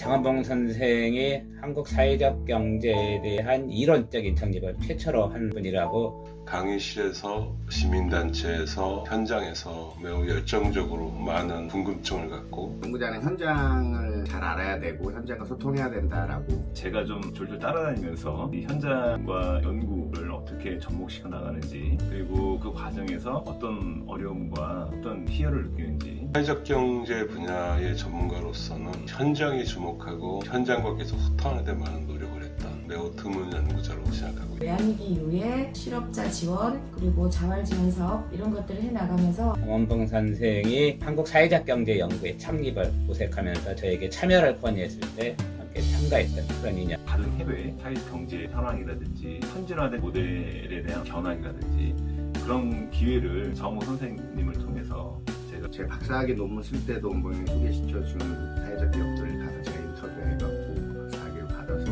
장원봉 선생이 한국 사회적 경제에 대한 이론적인 정립을 최초로 한 분이라고. 강의실에서 시민단체에서 현장에서 매우 열정적으로 많은 궁금증을 갖고 연구자는 현장을 잘 알아야 되고 현장과 소통해야 된다라고. 제가 좀 졸졸 따라다니면서 이 현장과 연구를 어떻게 접목시켜 나가는지, 그리고 그 과정에서 어떤 어려움과 어떤 희열을 느끼는지. 사회적 경제 분야의 전문가로서는 현장에 주목하고 현장과 계속 소통하는 데 많은 노력을 했던 매우 드문 연구자라고 생각하고 있습니다. 외환위기 이후에 실업자 지원 그리고 자활지원 사업 이런 것들을 해나가면서 장원봉 선생이 한국 사회적 경제 연구의 창립을 모색하면서 저에게 참여를 건의했을 때 함께 참가했던 그런 인연. 다른 해외 사회적 경제 현황이라든지 선진화된 모델에 대한 견학이라든지 그런 기회를 장원봉 선생님을 통해서 제 박사학위 논문 쓸 때도 원봉이 소개시켜준 사회적 기업들을 가서 제가 인터뷰해갖고 박사학위를 받아서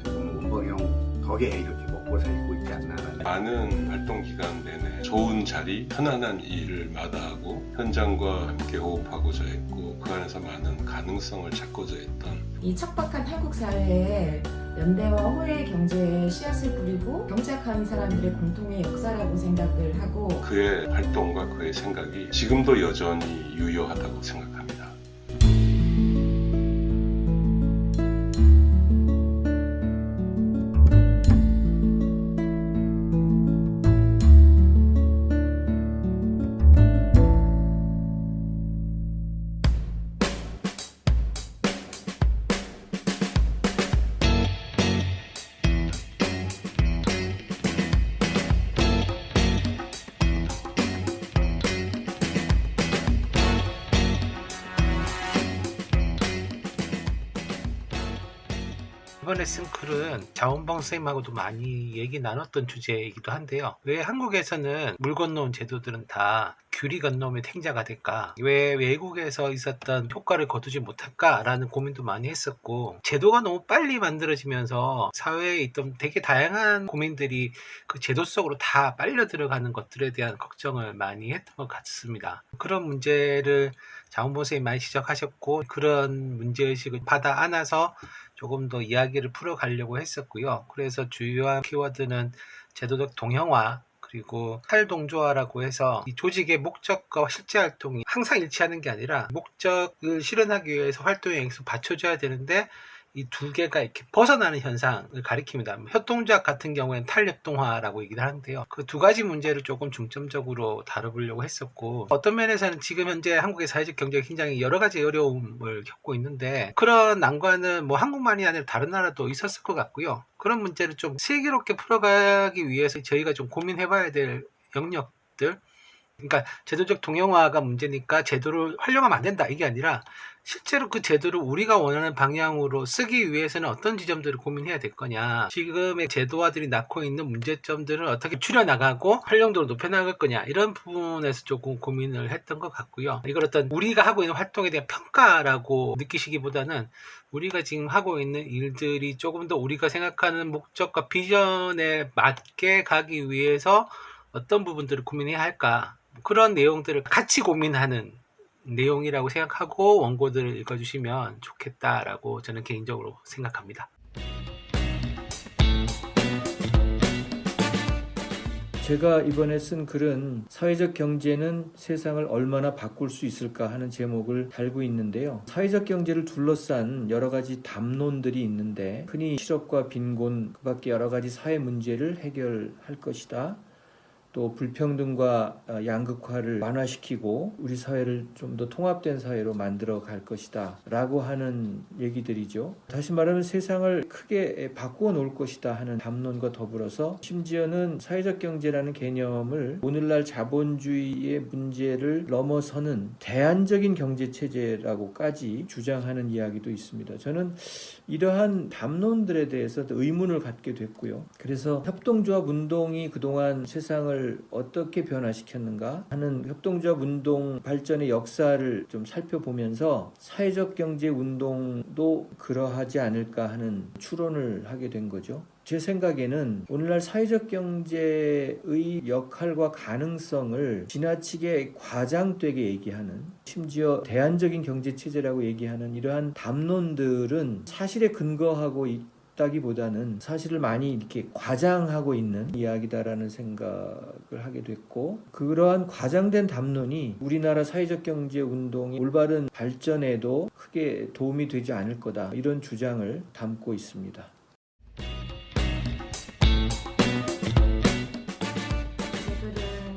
지금 원봉이 형 덕에 이렇게 먹고 살고 있지 않나라는. 많은 활동 기간 내내 좋은 자리, 편안한 일을 마다하고 현장과 함께 호흡하고자 했고 그 안에서 많은 가능성을 찾고자 했던 이 척박한 한국 사회에 연대와 호혜의 경제에 씨앗을 뿌리고 경작한 사람들의 공통의 역사라고 생각을 하고 그의 활동과 그의 생각이 지금도 여전히 유효하다고 생각합니다. 이번에 쓴 글은 장원봉 선생님하고도 많이 얘기 나눴던 주제이기도 한데요. 왜 한국에서는 물 건너온 제도들은 다 귤이 건너오면 탱자가 될까? 왜 외국에서 있었던 효과를 거두지 못할까라는 고민도 많이 했었고, 제도가 너무 빨리 만들어지면서 사회에 있던 되게 다양한 고민들이 그 제도 속으로 다 빨려 들어가는 것들에 대한 걱정을 많이 했던 것 같습니다. 그런 문제를 장원봉 선생님이 많이 지적하셨고, 그런 문제의식을 받아 안아서 조금 더 이야기를 풀어가려고 했었고요. 그래서 주요한 키워드는 제도적 동형화, 그리고 탈동조화라고 해서 이 조직의 목적과 실제 활동이 항상 일치하는 게 아니라 목적을 실현하기 위해서 활동에 계속 받쳐줘야 되는데 이 두 개가 이렇게 벗어나는 현상을 가리킵니다. 협동조합 같은 경우에는 탈협동화라고 얘기를 하는데요. 그 두 가지 문제를 조금 중점적으로 다뤄보려고 했었고, 어떤 면에서는 지금 현재 한국의 사회적 경제가 굉장히 여러 가지 어려움을 겪고 있는데, 그런 난관은 뭐 한국만이 아니라 다른 나라도 있었을 것 같고요. 그런 문제를 좀 슬기롭게 풀어가기 위해서 저희가 좀 고민해봐야 될 영역들, 그러니까 제도적 동형화가 문제니까 제도를 활용하면 안 된다 이게 아니라 실제로 그 제도를 우리가 원하는 방향으로 쓰기 위해서는 어떤 지점들을 고민해야 될 거냐, 지금의 제도화들이 낳고 있는 문제점들을 어떻게 줄여나가고 활용도를 높여나갈 거냐, 이런 부분에서 조금 고민을 했던 것 같고요. 이걸 어떤 우리가 하고 있는 활동에 대한 평가라고 느끼시기보다는 우리가 지금 하고 있는 일들이 조금 더 우리가 생각하는 목적과 비전에 맞게 가기 위해서 어떤 부분들을 고민해야 할까, 그런 내용들을 같이 고민하는 내용이라고 생각하고 원고들을 읽어주시면 좋겠다라고 저는 개인적으로 생각합니다. 제가 이번에 쓴 글은 사회적 경제는 세상을 얼마나 바꿀 수 있을까 하는 제목을 달고 있는데요. 사회적 경제를 둘러싼 여러 가지 담론들이 있는데, 흔히 실업과 빈곤, 그 밖에 여러 가지 사회 문제를 해결할 것이다. 또 불평등과 양극화를 완화시키고 우리 사회를 좀 더 통합된 사회로 만들어 갈 것이다 라고 하는 얘기들이죠. 다시 말하면 세상을 크게 바꾸어 놓을 것이다 하는 담론과 더불어서 심지어는 사회적 경제라는 개념을 오늘날 자본주의의 문제를 넘어서는 대안적인 경제체제라고까지 주장하는 이야기도 있습니다. 저는 이러한 담론들에 대해서 의문을 갖게 됐고요. 그래서 협동조합 운동이 그동안 세상을 어떻게 변화시켰는가 하는 협동조합 운동 발전의 역사를 좀 살펴보면서 사회적 경제 운동도 그러하지 않을까 하는 추론을 하게 된 거죠. 제 생각에는 오늘날 사회적 경제의 역할과 가능성을 지나치게 과장되게 얘기하는, 심지어 대안적인 경제체제라고 얘기하는 이러한 담론들은 사실에 근거하고 있다기보다는 사실을 많이 이렇게 과장하고 있는 이야기다라는 생각을 하게 됐고, 그러한 과장된 담론이 우리나라 사회적 경제 운동의 올바른 발전에도 크게 도움이 되지 않을 거다, 이런 주장을 담고 있습니다.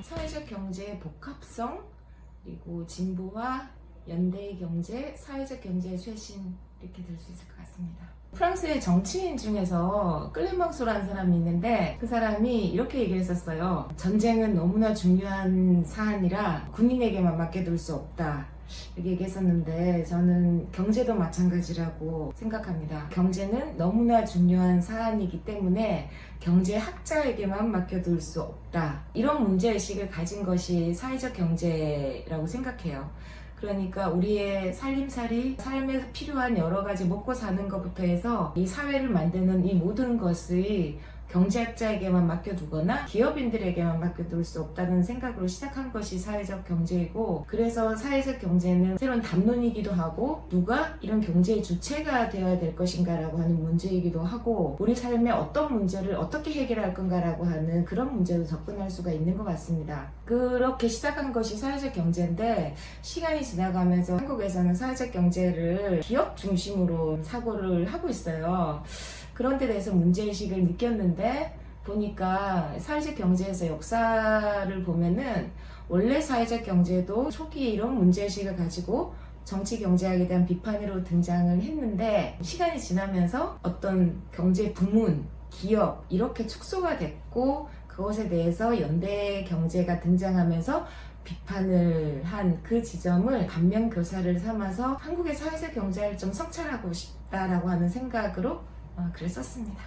사회적 경제의 복합성, 그리고 진보와 연대의 경제, 사회적 경제의 쇄신, 이렇게 들 수 있을 것 같습니다. 프랑스의 정치인 중에서 클레망소라는 사람이 있는데, 그 사람이 이렇게 얘기를 했었어요. 전쟁은 너무나 중요한 사안이라 군인에게만 맡겨둘 수 없다, 이렇게 얘기했었는데, 저는 경제도 마찬가지라고 생각합니다. 경제는 너무나 중요한 사안이기 때문에 경제학자에게만 맡겨둘 수 없다, 이런 문제의식을 가진 것이 사회적 경제라고 생각해요. 그러니까 우리의 살림살이, 삶에 필요한 여러 가지 먹고 사는 것부터 해서 이 사회를 만드는 이 모든 것을 경제학자에게만 맡겨두거나 기업인들에게만 맡겨둘 수 없다는 생각으로 시작한 것이 사회적 경제이고, 그래서 사회적 경제는 새로운 담론이기도 하고, 누가 이런 경제의 주체가 되어야 될 것인가라고 하는 문제이기도 하고, 우리 삶의 어떤 문제를 어떻게 해결할 건가라고 하는 그런 문제로 접근할 수가 있는 것 같습니다. 그렇게 시작한 것이 사회적 경제인데, 시간이 지나가면서 한국에서는 사회적 경제를 기업 중심으로 사고를 하고 있어요. 그런 데 대해서 문제의식을 느꼈는데, 보니까 사회적 경제에서 역사를 보면은 원래 사회적 경제도 초기에 이런 문제의식을 가지고 정치 경제학에 대한 비판으로 등장을 했는데, 시간이 지나면서 어떤 경제 부문, 기업 이렇게 축소가 됐고, 그것에 대해서 연대 경제가 등장하면서 비판을 한 그 지점을 반면교사를 삼아서 한국의 사회적 경제를 좀 성찰하고 싶다라고 하는 생각으로 글을 썼습니다.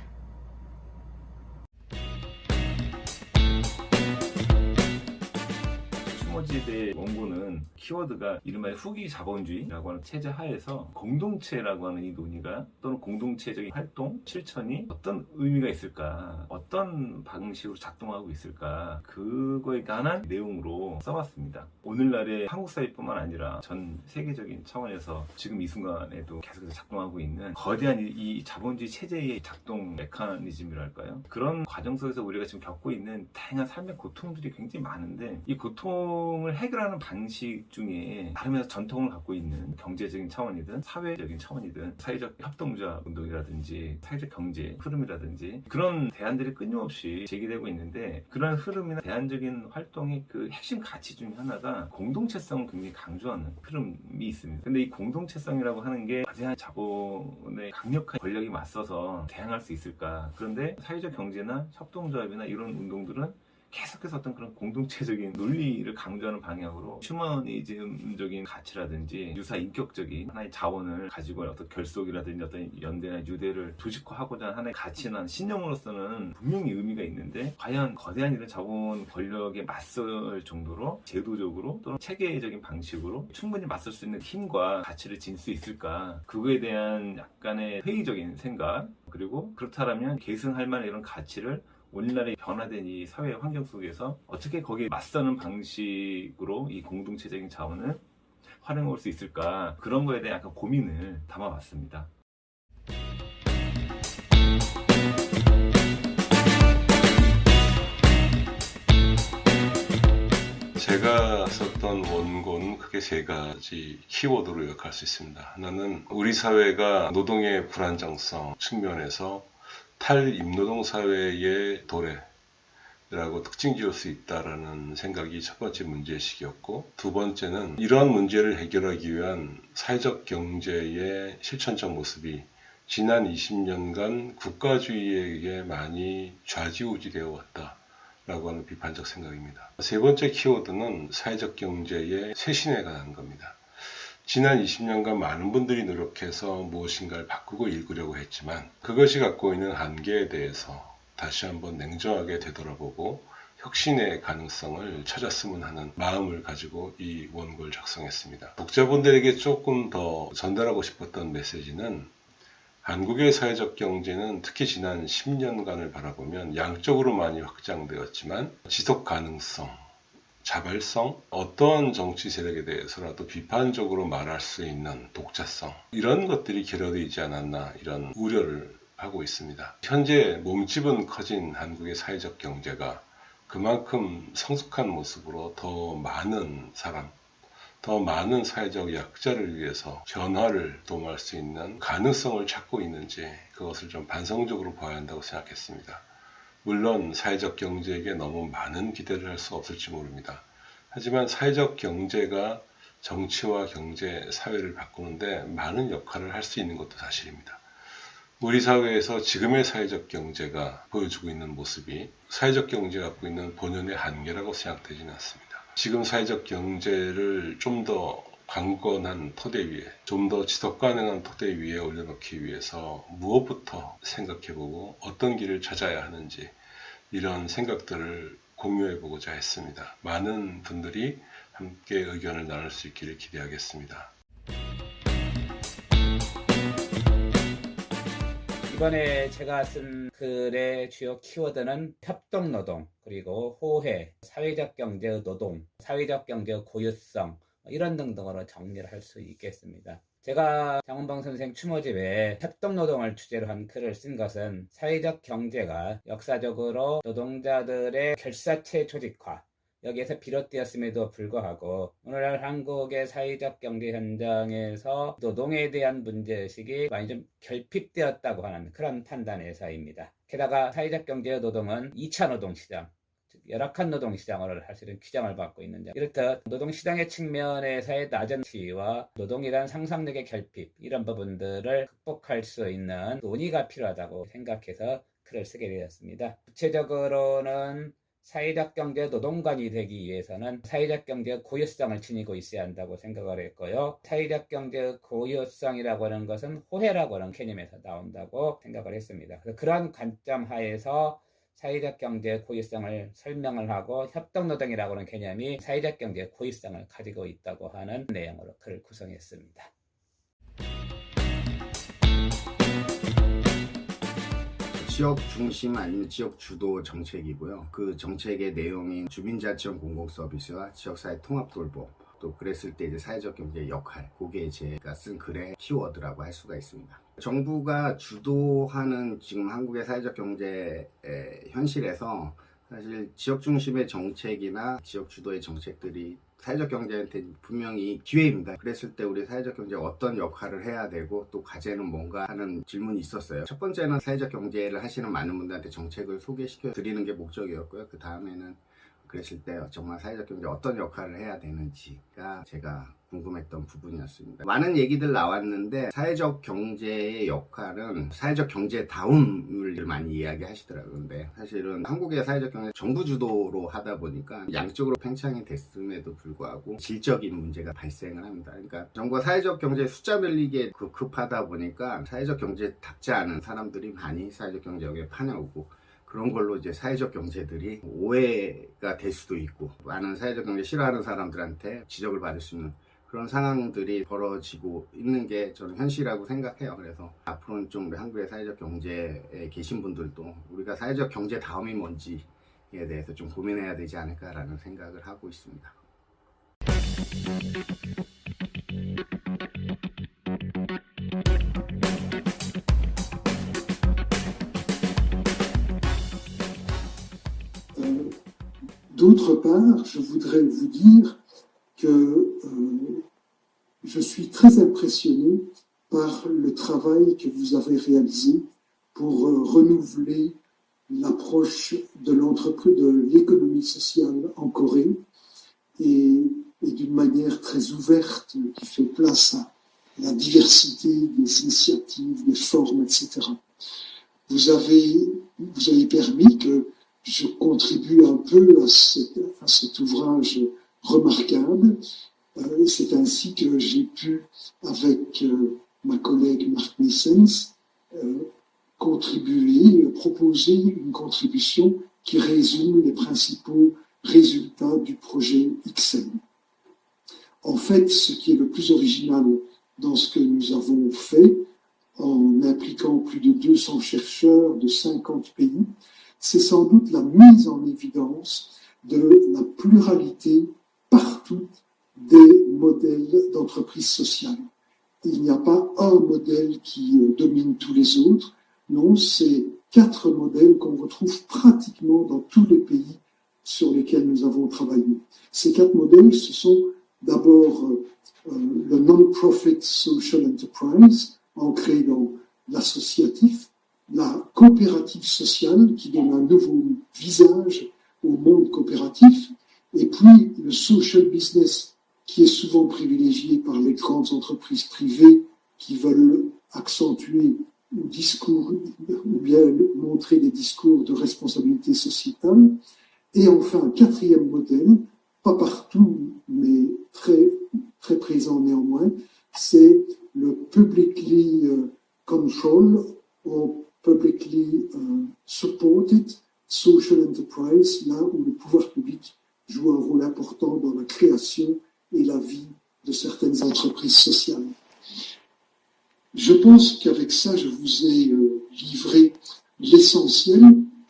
추모지대 원고는 키워드가 이른바 후기 자본주의라고 하는 체제 하에서 공동체라고 하는 이 논의가, 또는 공동체적인 활동, 실천이 어떤 의미가 있을까, 어떤 방식으로 작동하고 있을까, 그거에 관한 내용으로 써봤습니다. 오늘날의 한국 사회뿐만 아니라 전 세계적인 차원에서 지금 이 순간에도 계속해서 작동하고 있는 거대한 이 자본주의 체제의 작동 메커니즘이랄까요? 그런 과정 속에서 우리가 지금 겪고 있는 다양한 삶의 고통들이 굉장히 많은데, 이 고통을 해결하는 방식 중에 나름의 전통을 갖고 있는 경제적인 차원이든 사회적인 차원이든 사회적 협동조합 운동이라든지 사회적 경제 흐름이라든지 그런 대안들이 끊임없이 제기되고 있는데, 그런 흐름이나 대안적인 활동의 그 핵심 가치 중에 하나가 공동체성을 굉장히 강조하는 흐름이 있습니다. 근데 이 공동체성이라고 하는 게 거대한 자본의 강력한 권력이 맞서서 대항할 수 있을까? 그런데 사회적 경제나 협동조합이나 이런 운동들은 계속해서 어떤 그런 공동체적인 논리를 강조하는 방향으로 휴머니즘적인 가치라든지 유사 인격적인 하나의 자원을 가지고 어떤 결속이라든지 어떤 연대나 유대를 조직화하고자 하는 하나의 가치나 신념으로서는 분명히 의미가 있는데, 과연 거대한 이런 자본 권력에 맞설 정도로 제도적으로 또는 체계적인 방식으로 충분히 맞설 수 있는 힘과 가치를 지닐 수 있을까? 그거에 대한 약간의 회의적인 생각, 그리고 그렇다면 계승할 만한 이런 가치를 오늘날의 변화된 이 사회 환경 속에서 어떻게 거기에 맞서는 방식으로 이 공동체적인 자원을 활용해 올 수 있을까, 그런 거에 대한 약간 고민을 담아봤습니다. 제가 썼던 원고는 크게 세 가지 키워드로 요약할 수 있습니다. 하나는 우리 사회가 노동의 불안정성 측면에서 탈임노동 사회의 도래라고 특징 지을 수 있다라는 생각이 첫 번째 문제의식이었고, 두 번째는 이러한 문제를 해결하기 위한 사회적 경제의 실천적 모습이 지난 20년간 국가주의에게 많이 좌지우지되어 왔다라고 하는 비판적 생각입니다. 세 번째 키워드는 사회적 경제의 쇄신에 관한 겁니다. 지난 20년간 많은 분들이 노력해서 무엇인가를 바꾸고 일구려고 했지만, 그것이 갖고 있는 한계에 대해서 다시 한번 냉정하게 되돌아보고 혁신의 가능성을 찾았으면 하는 마음을 가지고 이 원고를 작성했습니다. 독자분들에게 조금 더 전달하고 싶었던 메시지는, 한국의 사회적 경제는 특히 지난 10년간을 바라보면 양적으로 많이 확장되었지만 지속 가능성, 자발성, 어떠한 정치 세력에 대해서라도 비판적으로 말할 수 있는 독자성, 이런 것들이 결여되지 않았나 이런 우려를 하고 있습니다. 현재 몸집은 커진 한국의 사회적 경제가 그만큼 성숙한 모습으로 더 많은 사람, 더 많은 사회적 약자를 위해서 변화를 도모할 수 있는 가능성을 찾고 있는지 그것을 좀 반성적으로 봐야 한다고 생각했습니다. 물론 사회적 경제에게 너무 많은 기대를 할 수 없을지 모릅니다. 하지만 사회적 경제가 정치와 경제, 사회를 바꾸는데 많은 역할을 할 수 있는 것도 사실입니다. 우리 사회에서 지금의 사회적 경제가 보여주고 있는 모습이 사회적 경제가 갖고 있는 본연의 한계라고 생각되지는 않습니다. 지금 사회적 경제를 좀 더 강건한 토대 위에, 좀 더 지속 가능한 토대 위에 올려놓기 위해서 무엇부터 생각해보고 어떤 길을 찾아야 하는지 이런 생각들을 공유해보고자 했습니다. 많은 분들이 함께 의견을 나눌 수 있기를 기대하겠습니다. 이번에 제가 쓴 글의 주요 키워드는 협동노동, 그리고 호혜, 사회적 경제의 노동, 사회적 경제의 고유성, 이런 등등으로 정리를 할 수 있겠습니다. 제가 장원봉 선생 추모집에 협동노동을 주제로 한 글을 쓴 것은 사회적 경제가 역사적으로 노동자들의 결사체 조직화, 여기에서 비롯되었음에도 불구하고 오늘날 한국의 사회적 경제 현장에서 노동에 대한 문제의식이 많이 좀 결핍되었다고 하는 그런 판단에서입니다. 게다가 사회적 경제의 노동은 2차 노동시장, 즉 열악한 노동시장으로 사실은 규정을 받고 있는데, 이렇듯 노동시장의 측면에서의 낮은 지위와 노동에 대한 상상력의 결핍, 이런 부분들을 극복할 수 있는 논의가 필요하다고 생각해서 글을 쓰게 되었습니다. 구체적으로는 사회적 경제 노동관이 되기 위해서는 사회적 경제의 고유성을 지니고 있어야 한다고 생각을 했고요. 사회적 경제의 고유성이라고 하는 것은 호혜라고 하는 개념에서 나온다고 생각을 했습니다. 그래서 그런 관점 하에서 사회적 경제의 고유성을 설명을 하고 협동노동이라고 하는 개념이 사회적 경제의 고유성을 가지고 있다고 하는 내용으로 글을 구성했습니다. 지역 중심 아니면 지역 주도 정책이고요. 그 정책의 내용인 주민자치형 공공서비스와 지역사회 통합 돌봄, 또 그랬을 때 이제 사회적 경제의 역할, 그게 제가 쓴 글의 키워드라고 할 수가 있습니다. 정부가 주도하는 지금 한국의 사회적 경제 현실에서 사실 지역 중심의 정책이나 지역 주도의 정책들이 사회적 경제한테 분명히 기회입니다. 그랬을 때 우리 사회적 경제가 어떤 역할을 해야 되고 또 과제는 뭔가 하는 질문이 있었어요. 첫 번째는 사회적 경제를 하시는 많은 분들한테 정책을 소개시켜 드리는 게 목적이었고요. 그 다음에는 그랬을 때 정말 사회적 경제 어떤 역할을 해야 되는지가 제가 궁금했던 부분이었습니다. 많은 얘기들 나왔는데 사회적 경제의 역할은 사회적 경제다움을 많이 이야기하시더라고요. 근데 사실은 한국의 사회적 경제 정부 주도로 하다 보니까 양적으로 팽창이 됐음에도 불구하고 질적인 문제가 발생을 합니다. 그러니까 정부가 사회적 경제 숫자 늘리기에 급하다 보니까 사회적 경제답지 않은 사람들이 많이 사회적 경제에 파내오고, 그런 걸로 이제 사회적 경제들이 오해가 될 수도 있고 많은 사회적 경제 싫어하는 사람들한테 지적을 받을 수 있는 그런 상황들이 벌어지고 있는 게 저는 현실이라고 생각해요. 그래서 앞으로는 좀 우리 한국의 사회적 경제에 계신 분들도 우리가 사회적 경제 다음이 뭔지에 대해서 좀 고민해야 되지 않을까라는 생각을 하고 있습니다. D'autre part, je voudrais vous dire que je suis très impressionné par le travail que vous avez réalisé pour renouveler l'approche de l'économie sociale en Corée et d'une manière très ouverte qui fait place à la diversité des initiatives, des formes, etc. Vous avez permis que je contribue un peu à cet ouvrage remarquable. Et c'est ainsi que j'ai pu, avec ma collègue Marc Nissens, proposer une contribution qui résume les principaux résultats du projet XM. En fait, ce qui est le plus original dans ce que nous avons fait, en impliquant plus de 200 chercheurs de 50 pays, c'est sans doute la mise en évidence de la pluralité partout des modèles d'entreprise sociale. Il n'y a pas un modèle qui domine tous les autres, non, c'est 4 modèles qu'on retrouve pratiquement dans tous les pays sur lesquels nous avons travaillé. Ces 4 modèles, ce sont d'abord le non-profit social enterprise, ancré dans l'associatif, la coopérative sociale qui donne un nouveau visage au monde coopératif, et puis le social business qui est souvent privilégié par les grandes entreprises privées qui veulent accentuer ou bien montrer des discours de responsabilité sociétale. Et enfin, un 4e modèle, pas partout, mais très, très présent néanmoins, c'est le publicly controlled ou publicly supported social enterprise, là où le pouvoir public joue un rôle important dans la création et la vie de certaines entreprises sociales. Je pense qu'avec ça, je vous ai livré l'essentiel,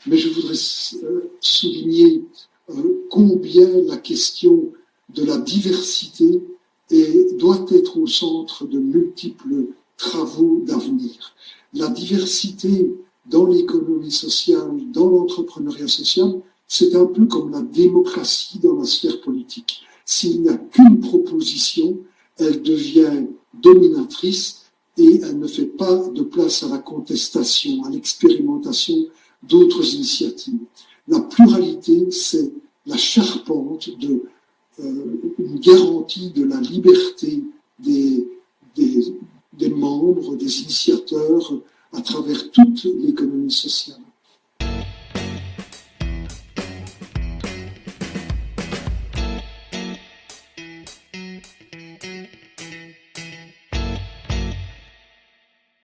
mais je voudrais souligner combien la question de la diversité doit être au centre de multiples travaux d'avenir. La diversité dans l'économie sociale, dans l'entrepreneuriat social, c'est un peu comme la démocratie dans la sphère politique. S'il n'y a qu'une proposition, elle devient dominatrice et elle ne fait pas de place à la contestation, à l'expérimentation d'autres initiatives. La pluralité, c'est la charpente une garantie de la liberté des membres, des initiateurs à travers toute l'économie sociale.